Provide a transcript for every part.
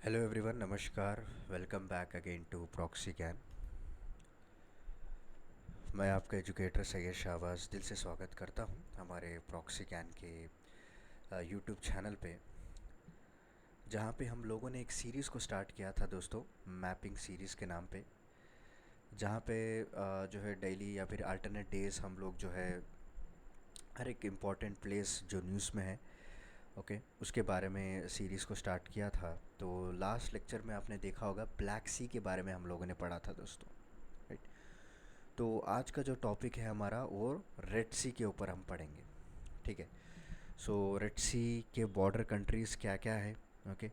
Hello everyone, नमस्कार। Welcome back again to proxy can. मैं आपका एजुकेटर सैयद शाहबाज दिल से स्वागत करता हूं हमारे प्रॉक्सी कैन के यूट्यूब चैनल पे, जहां पे हम लोगों ने एक सीरीज़ को स्टार्ट किया था दोस्तों, मैपिंग सीरीज़ के नाम पे। जहां पे जो है डेली या फिर अल्टरनेट डेज हम लोग जो है हर एक इम्पॉर्टेंट प्लेस जो न्यूज़ में है, ओके, उसके बारे में सीरीज़ को स्टार्ट किया था। तो लास्ट लेक्चर में आपने देखा होगा ब्लैक सी के बारे में हम लोगों ने पढ़ा था दोस्तों, राइट। तो आज का जो टॉपिक है हमारा वो रेड सी के ऊपर हम पढ़ेंगे, ठीक है। सो रेड सी के बॉर्डर कंट्रीज़ क्या क्या है, ओके,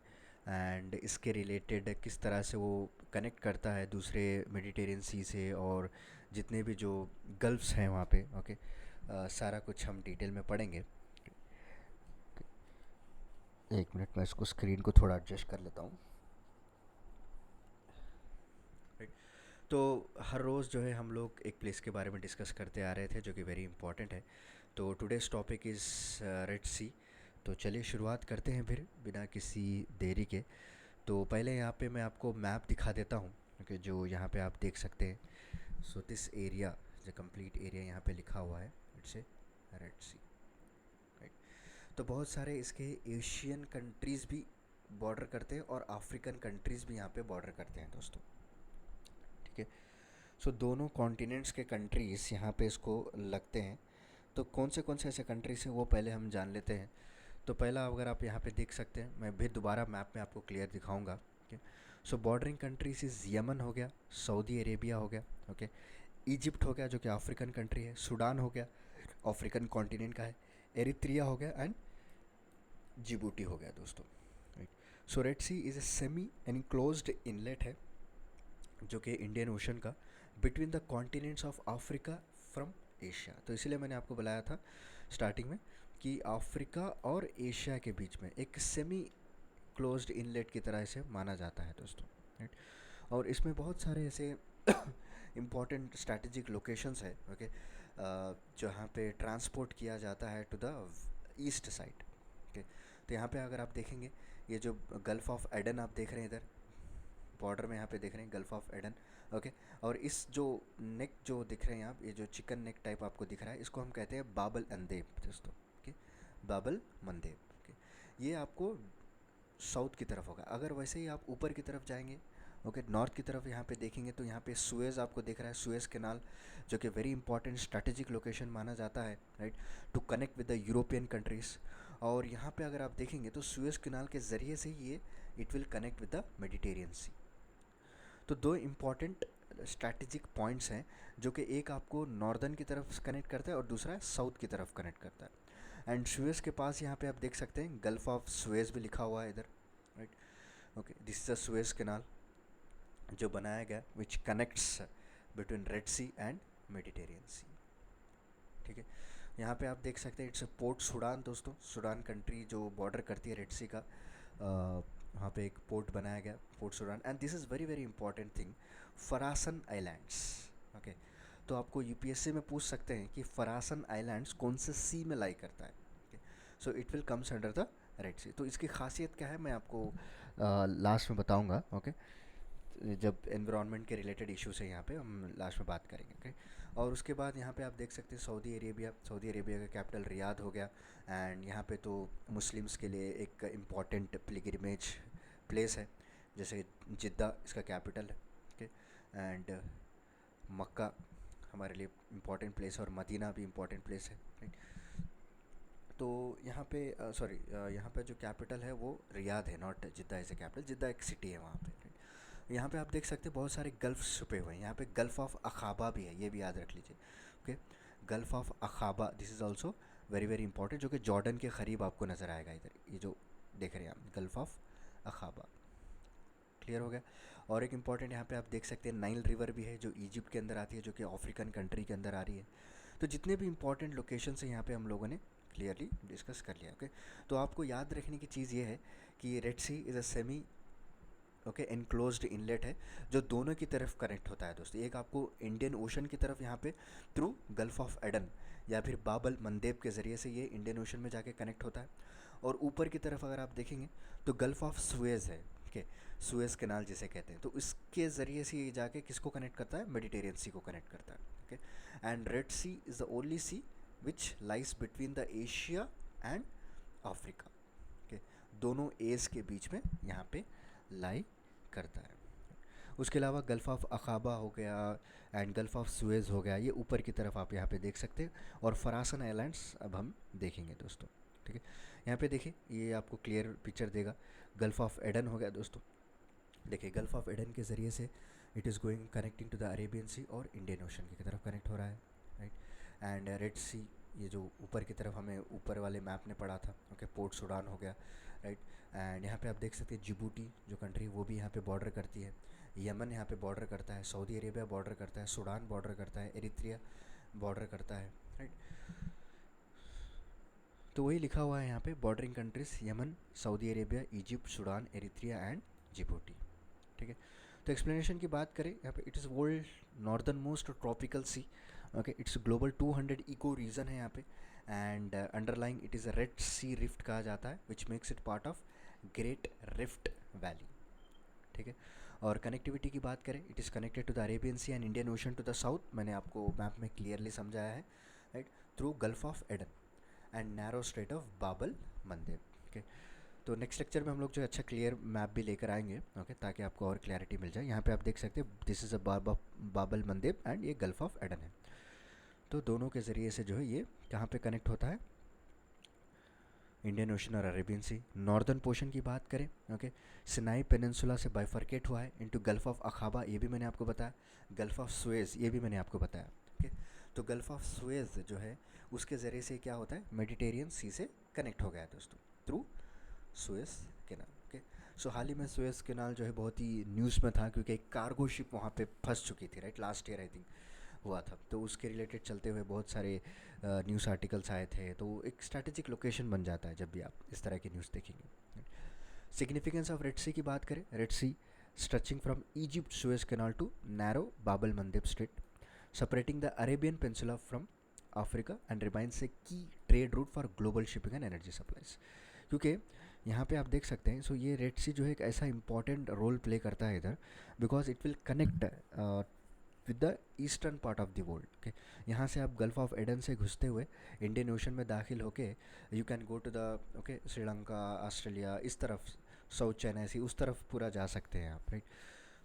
एंड इसके रिलेटेड किस तरह से वो कनेक्ट करता है दूसरे मेडिटेरियन सी से, और जितने भी जो गल्फ्स हैं वहाँ पे, ओके, सारा कुछ हम डिटेल में पढ़ेंगे। एक मिनट, मैं इसको स्क्रीन को थोड़ा एडजस्ट कर लेता हूँ। तो हर रोज़ जो है हम लोग एक प्लेस के बारे में डिस्कस करते आ रहे थे जो कि वेरी इंपॉर्टेंट है। तो today's topic is red Sea. तो चलिए शुरुआत करते हैं फिर बिना किसी देरी के। तो पहले यहाँ पे मैं आपको मैप दिखा देता हूँ, क्योंकि जो यहाँ पे आप देख सकते हैं। सो दिस एरिया, जो कंप्लीट एरिया यहाँ पे लिखा हुआ है, it's a Red Sea, right. तो बहुत सारे इसके एशियन कंट्रीज़ भी बॉर्डर करते हैं और अफ्रीकन कंट्रीज़ भी यहाँ पे बॉर्डर करते हैं दोस्तों, ठीक है। सो दोनों कॉन्टिनेंट्स के कंट्रीज़ यहाँ पे इसको लगते हैं। तो कौन से ऐसे कंट्रीज़ हैं वो पहले हम जान लेते हैं। तो पहला, अगर आप यहाँ पे देख सकते हैं, मैं भी दोबारा मैप में आपको क्लियर दिखाऊंगा, okay. So bordering countries is Yemen हो गया, सऊदी अरेबिया हो गया, ओके, इजिप्ट हो गया जो कि अफ्रीकन कंट्री है, सूडान हो गया, अफ्रीकन कॉन्टिनेंट का है, एरित्रिया हो गया, एंड जिबूटी हो गया दोस्तों, right. So Red Sea is a semi enclosed inlet है जो कि इंडियन ओशन का, between the continents of Africa from Asia. तो इसीलिए मैंने आपको बताया था स्टार्टिंग में कि अफ्रीका और एशिया के बीच में एक सेमी क्लोज्ड इनलेट की तरह इसे माना जाता है दोस्तों, राइट। और इसमें बहुत सारे ऐसे इम्पॉर्टेंट स्ट्रैटेजिक लोकेशंस है, ओके, जहाँ पे ट्रांसपोर्ट किया जाता है to the east side, okay. तो यहाँ पे अगर आप देखेंगे, ये जो गल्फ़ ऑफ एडन आप देख रहे हैं इधर बॉर्डर में, यहाँ पे देख रहे हैं गल्फ ऑफ एडन, ओके। और इस जो नेक जो दिख रहे हैं आप, ये जो चिकन नेक टाइप आपको दिख रहा है, इसको हम कहते हैं बाबल अंदेब दोस्तों, ओके, बाबल मंदेब, ओके। ये आपको साउथ की तरफ होगा। अगर वैसे ही आप ऊपर की तरफ जाएंगे, ओके, नॉर्थ की तरफ यहाँ पे देखेंगे, तो यहाँ पे सुएज़ आपको दिख रहा है, सुएज़ कैनाल, जो कि वेरी इंपॉर्टेंट स्ट्रैटेजिक लोकेशन माना जाता है, right, to connect with the European countries. और यहाँ पे अगर आप देखेंगे तो सुएज़ कैनाल के ज़रिए से ये it will connect with the Mediterranean Sea. तो दो इम्पॉर्टेंट स्ट्रैटेजिक पॉइंट्स हैं, जो कि एक आपको नॉर्दर्न की तरफ कनेक्ट करता है और दूसरा साउथ की तरफ कनेक्ट करता है। एंड सुएज़ के पास यहाँ पे आप देख सकते हैं गल्फ ऑफ सुएज़ भी लिखा हुआ है इधर, right, okay. This is the Suez Canal जो बनाया गया which connects between Red Sea and Mediterranean Sea, ठीक है। यहाँ पे आप देख सकते हैं इट्स पोर्ट सूडान दोस्तों, सूडान कंट्री जो बॉर्डर करती है रेड सी का, वहाँ पे एक पोर्ट बनाया गया, Port Sudan. And this is very very important thing, Farasan Islands, okay. तो आपको यूपीएससी में पूछ सकते हैं कि फरासन आइलैंड्स कौन से सी में लाई करता है, okay. So it will comes under the Red Sea. तो इसकी खासियत क्या है मैं आपको लास्ट में बताऊंगा, ओके। जब एनवायरनमेंट के रिलेटेड इश्यूज है यहाँ पे हम लास्ट में बात करेंगे, ओके। और उसके बाद यहाँ पे आप देख सकते हैं सऊदी अरेबिया, सऊदी अरेबिया का कैपिटल रियाद हो गया। एंड यहाँ पे तो मुस्लिम्स के लिए एक इम्पॉर्टेंट पिलग्रिमेज प्लेस है, जैसे जिद्दा इसका कैपिटल है, ओके। एंड मक्का हमारे लिए इम्पॉर्टेंट प्लेस है, और मदीना भी इम्पॉर्टेंट प्लेस है, राइट। तो यहाँ पे सॉरी, यहाँ पे जो कैपिटल है वो रियाद है, not Jeddah as a capital. Jeddah एक सिटी है वहाँ पे, right? यहाँ पे आप देख सकते हैं बहुत सारे गल्फ छुपे हुए हैं। यहाँ पे गल्फ ऑफ अखाबा भी है, ये भी याद रख लीजिए, okay. Gulf of Aqaba, this is also very very important, जो कि जॉर्डन के करीब आपको नज़र आएगा इधर, ये जो देख रहे हैं आप, गल्फ ऑफ अखाबा, क्लियर हो गया। और एक इम्पॉर्टेंट यहाँ पे आप देख सकते हैं नाइल रिवर भी है, जो इजिप्ट के अंदर आती है, जो कि अफ्रीकन कंट्री के अंदर आ रही है। तो जितने भी इंपॉर्टेंट लोकेशंस हैं यहाँ पे हम लोगों ने क्लियरली डिस्कस कर लिया, ओके। तो आपको याद रखने की चीज़ ये है कि Red Sea is a semi, okay, enclosed inlet है, जो दोनों की तरफ कनेक्ट होता है दोस्तों। एक आपको इंडियन ओशन की तरफ यहाँ पे थ्रू गल्फ ऑफ एडन या फिर बाबल मंदेब के ज़रिए से ये इंडियन ओशन में जाके कनेक्ट होता है। और ऊपर की तरफ अगर आप देखेंगे तो गल्फ ऑफ सुएज़ है, ओके, सुएज़ कैनाल जिसे कहते हैं, तो इसके ज़रिए से ये जाके किसको कनेक्ट करता है, मेडिटेरियन सी को कनेक्ट करता है। Okay, and Red Sea is the only sea which lies between the Asia and Africa. Okay, दोनों एज के बीच में यहाँ पे लाई करता है। उसके अलावा गल्फ़ ऑफ अखाबा हो गया एंड गल्फ़ ऑफ सुएज़ हो गया, ये ऊपर की तरफ आप यहाँ पे देख सकते हैं, और फरासन आइलैंड्स अब हम देखेंगे दोस्तों। ठीक है, यहाँ पे देखिए ये आपको क्लियर पिक्चर देगा। गल्फ़ ऑफ एडन हो गया दोस्तों, देखिए गल्फ़ ऑफ एडन के ज़रिए से it is going connecting to the Arabian Sea और इंडियन ओशन की तरफ कनेक्ट हो रहा है, राइट। एंड रेड सी, ये जो ऊपर की तरफ हमें ऊपर वाले मैप ने पढ़ा था, ओके, पोर्ट सूडान हो गया, राइट। एंड यहाँ पे आप देख सकते हैं जिबूटी जो कंट्री वो भी यहाँ पे बॉर्डर करती है, यमन यहाँ पे बॉर्डर करता है, सऊदी अरेबिया बॉर्डर करता है, सूडान बॉर्डर करता है, एरित्रिया बॉर्डर करता है, राइट। तो वही लिखा हुआ है यहाँ पे, bordering countries Yemen, Saudi Arabia, Egypt, Sudan, Eritrea and Djibouti. ठीक है, तो एक्सप्लेनेशन की बात करें यहाँ पे, it is world northernmost tropical sea. Okay, it's global 200 eco region है यहाँ पे, and underlying it is a Red Sea rift कहा जाता है, which makes it part of Great Rift Valley. ठीक है, और कनेक्टिविटी की बात करें, it is connected to the Arabian Sea and Indian Ocean to the south, मैंने आपको मैप में क्लियरली समझाया है, right, through Gulf of Aden and narrow strait of Bab el Mandeb. Okay, तो नेक्स्ट लेक्चर में हम लोग जो अच्छा क्लियर मैप भी लेकर आएंगे, ओके, ताकि आपको और क्लैरिटी मिल जाए। यहाँ पे आप देख सकते हैं this is a Babal मंदेब and ये गल्फ ऑफ एडन है। तो दोनों के ज़रिए से जो है ये कहाँ पे कनेक्ट होता है, इंडियन ओशन और अरेबियन सी। नॉर्दर्न पोर्शन की बात करें, ओके, सिनाई पेनिनसुला से बाइफर्केट हुआ है इनटू गल्फ ऑफ अखाबा, ये भी मैंने आपको बताया, गल्फ ऑफ सुएज़ ये भी मैंने आपको बताया। ओके, तो गल्फ ऑफ सुएज़ जो है उसके ज़रिए से क्या होता है, मेडिटेरियन सी से कनेक्ट हो गया है दोस्तों, थ्रू सुएज़ कैनाल। ओके, सो हाल ही में सुएज़ कैनाल जो है बहुत ही न्यूज़ में था, क्योंकि एक कार्गो शिप वहाँ पे फंस चुकी थी, right, last year I think हुआ था, तो उसके रिलेटेड चलते हुए बहुत सारे न्यूज़ आर्टिकल्स आए थे। तो एक स्ट्रैटेजिक लोकेशन बन जाता है जब भी आप इस तरह की न्यूज़ देखेंगे। सिग्निफिकेंस ऑफ रेड सी की बात करें, Red Sea stretching from Egypt Suez Canal to narrow Bab el Mandeb strait, separating the Arabian Peninsula from Africa and remains a key trade route for global shipping and energy supplies। क्योंकि यहाँ पे आप देख सकते हैं, सो ये रेड सी जो है एक ऐसा इंपॉर्टेंट रोल प्ले करता है इधर, because it will connect with the eastern part of the world. Okay, यहाँ से आप गल्फ ऑफ एडन से घुसते हुए इंडियन ओशन में दाखिल होके you can go to the, okay, Sri Lanka, Australia, इस तरफ साउथ चाइना सी उस तरफ पूरा जा सकते हैं आप, राइट।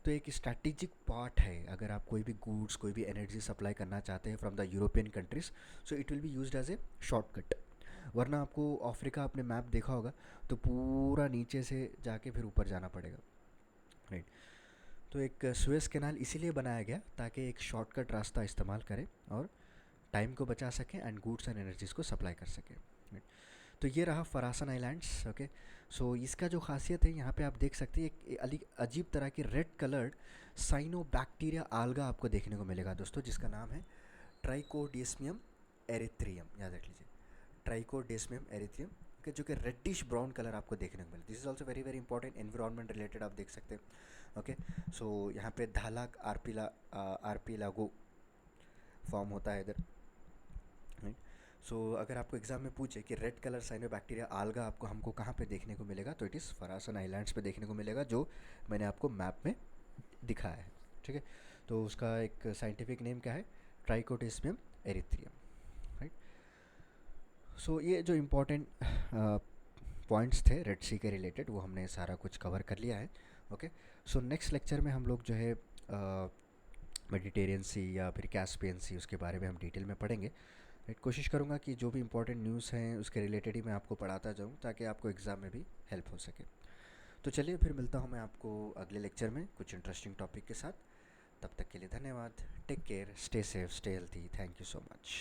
तो एक स्ट्रैटेजिक पार्ट है, अगर आप कोई भी गुड्स कोई भी एनर्जी सप्लाई करना चाहते हैं from the European countries, so it will be used as a shortcut. वरना आपको अफ्रीका आपने मैप देखा होगा तो पूरा नीचे से जाके फिर ऊपर जाना पड़ेगा, राइट। तो एक सुएज़ कैनाल इसीलिए बनाया गया ताकि एक शॉर्टकट रास्ता इस्तेमाल करें और टाइम को बचा सकें एंड गुड्स एंड एनर्जीज़ को सप्लाई कर सकें, राइट। तो ये रहा फरासन आइलैंड्स। ओके, सो इसका जो खासियत है यहाँ पे आप देख सकते हैं एक अजीब तरह की रेड कलर्ड साइनोबैक्टीरिया आल्गा आपको देखने को मिलेगा दोस्तों, जिसका नाम है ट्राइकोडेस्मियम एरिथ्रियम, याद रख लीजिए, ट्राइकोडेस्मियम एरिथ्रियम, के जो कि रेडिश ब्राउन कलर आपको देखने को मिले। This is also very very important, environment related आप देख सकते हैं। ओके, सो यहाँ पे धालाक आर्पिलागो फॉर्म होता है इधर, राइट। सो अगर आपको एग्जाम में पूछे कि रेड कलर साइनोबैक्टीरिया आल्गा आपको हमको कहाँ पे देखने को मिलेगा, तो इट इज़ फरासन आइलैंड्स पे देखने को मिलेगा, जो मैंने आपको मैप में दिखाया है। ठीक है, तो उसका एक साइंटिफिक नेम क्या है, ट्राइकोडेस्मियम एरिथ्रियम, राइट। सो ये जो इम्पोर्टेंट पॉइंट्स थे रेड सी के रिलेटेड वो हमने सारा कुछ कवर कर लिया है। ओके, सो नेक्स्ट लेक्चर में हम लोग जो है मेडिटेरियन सी या फिर कैस्पियन सी उसके बारे में हम डिटेल में पढ़ेंगे, राइट। कोशिश करूँगा कि जो भी इंपॉर्टेंट न्यूज़ हैं उसके रिलेटेड ही मैं आपको पढ़ाता जाऊँ ताकि आपको एग्ज़ाम में भी हेल्प हो सके। तो चलिए फिर मिलता हूँ मैं आपको अगले लेक्चर में कुछ इंटरेस्टिंग टॉपिक के साथ। तब तक के लिए धन्यवाद, take care, stay safe, stay healthy, thank you so much.